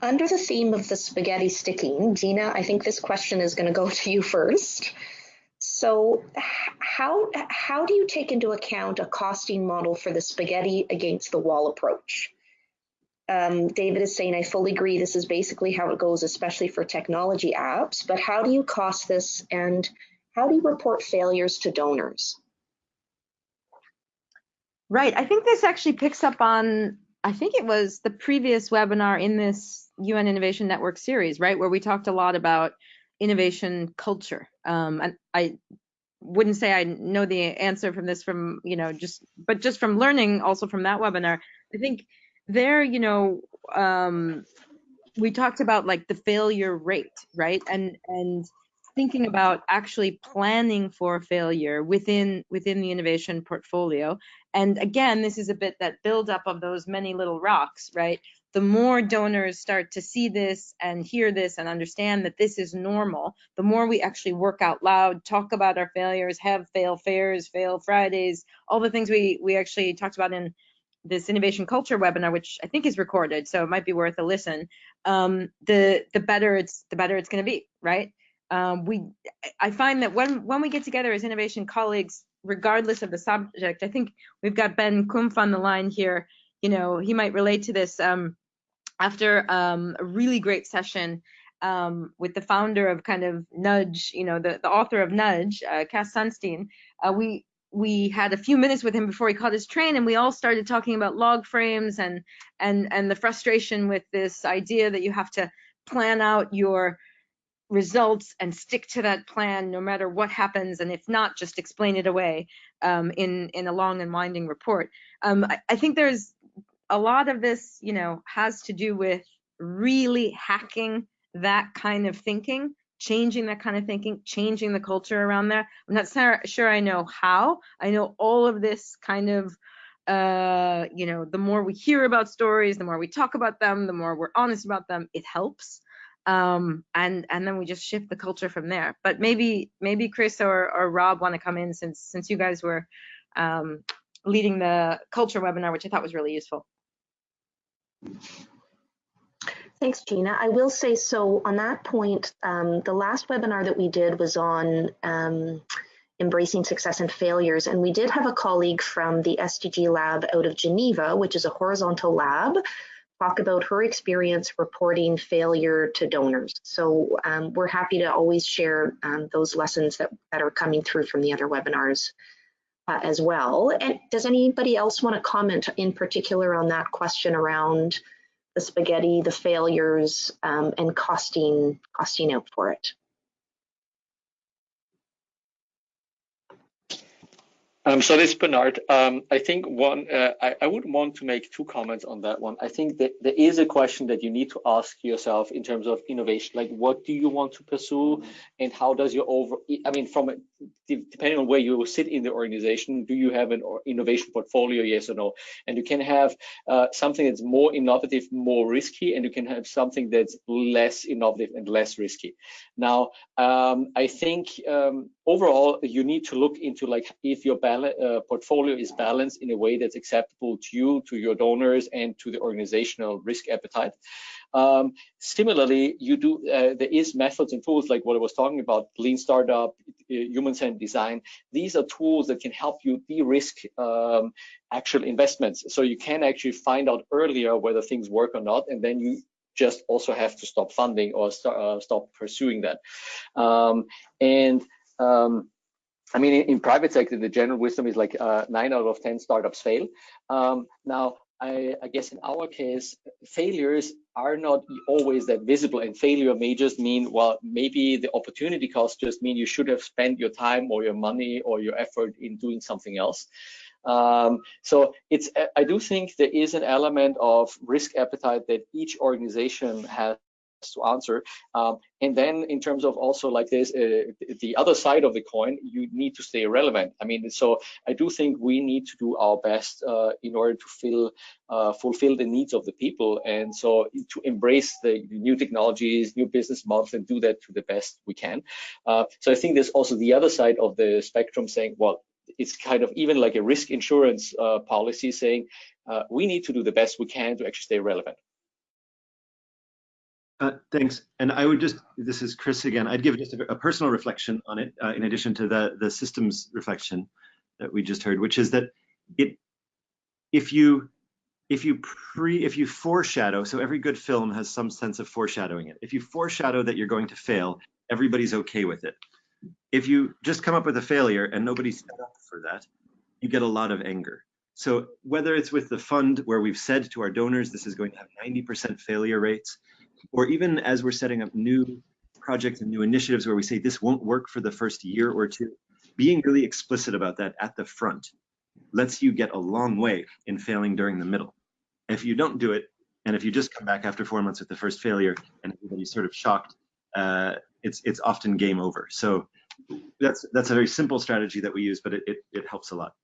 Under the theme of the spaghetti sticking, Gina, I think this question is going to go to you first. So how do you take into account a costing model for the spaghetti against the wall approach? David is saying, I fully agree, this is basically how it goes, especially for technology apps, but how do you cost this and how do you report failures to donors? Right, I think this actually picks up on, I think it was the previous webinar in this UN Innovation Network series, right, where we talked a lot about innovation culture. And I wouldn't say I know the answer from this from, but just from learning also from that webinar, I think there, we talked about like the failure rate, right? And thinking about actually planning for failure within the innovation portfolio. And again, this is a bit that build up of those many little rocks, right? The more donors start to see this and hear this and understand that this is normal, the more we actually work out loud, talk about our failures, have fail fairs, fail Fridays, all the things we actually talked about in this innovation culture webinar, which I think is recorded, so it might be worth a listen. The better it's going to be, right? I find that when we get together as innovation colleagues, regardless of the subject, I think we've got Ben Kumpf on the line here. He might relate to this. After a really great session with the founder of kind of Nudge, the author of Nudge, Cass Sunstein, we had a few minutes with him before he caught his train, and we all started talking about log frames and the frustration with this idea that you have to plan out your results and stick to that plan no matter what happens, and if not, just explain it away in a long and winding report. I think there's a lot of this, has to do with really hacking that kind of thinking, changing that kind of thinking, changing the culture around there. I'm not sure I know how. I know all of this kind of, the more we hear about stories, the more we talk about them, the more we're honest about them, it helps. And then we just shift the culture from there. But maybe Chris or Rob want to come in since you guys were leading the culture webinar, which I thought was really useful. Thanks, Gina. I will say, so on that point, the last webinar that we did was on embracing success and failures. And we did have a colleague from the SDG lab out of Geneva, which is a horizontal lab, talk about her experience reporting failure to donors. So we're happy to always share those lessons that are coming through from the other webinars as well. And does anybody else want to comment in particular on that question around the spaghetti, the failures, and costing out for it? So this is Bernard. I think I would want to make two comments on that one. I think that there is a question that you need to ask yourself in terms of innovation, like what do you want to pursue and how does your depending on where you sit in the organization, do you have an innovation portfolio, yes or no? And you can have something that's more innovative, more risky, and you can have something that's less innovative and less risky. Now, I think overall, you need to look into like if your portfolio is balanced in a way that's acceptable to you, to your donors, and to the organizational risk appetite. Similarly, there is methods and tools like what I was talking about, lean startup, human-centered design. These are tools that can help you de-risk actual investments. So you can actually find out earlier whether things work or not, and then you just also have to stop funding or stop pursuing that. I mean, in private sector, the general wisdom is like 9 out of 10 startups fail. Now, I guess in our case, failures are not always that visible, and failure may just mean, well, maybe the opportunity cost just mean you should have spent your time or your money or your effort in doing something else. So I do think there is an element of risk appetite that each organization has to answer, and then in terms of also like this, the other side of the coin, you need to stay relevant. I mean, so I do think we need to do our best in order to fulfill the needs of the people, and so to embrace the new technologies, new business models, and do that to the best we can. So I think there's also the other side of the spectrum saying, well, it's kind of even like a risk insurance policy saying we need to do the best we can to actually stay relevant. Thanks. And I would just, this is Chris again, I'd give just a personal reflection on it, in addition to the systems reflection that we just heard, which is that if you foreshadow, so every good film has some sense of foreshadowing it. If you foreshadow that you're going to fail, everybody's okay with it. If you just come up with a failure and nobody's set up for that, you get a lot of anger. So whether it's with the fund where we've said to our donors, this is going to have 90% failure rates, or even as we're setting up new projects and new initiatives where we say this won't work for the first year or two, being really explicit about that at the front lets you get a long way in failing during the middle. If you don't do it, and if you just come back after 4 months with the first failure and everybody's sort of shocked, it's often game over. So that's a very simple strategy that we use, but it helps a lot.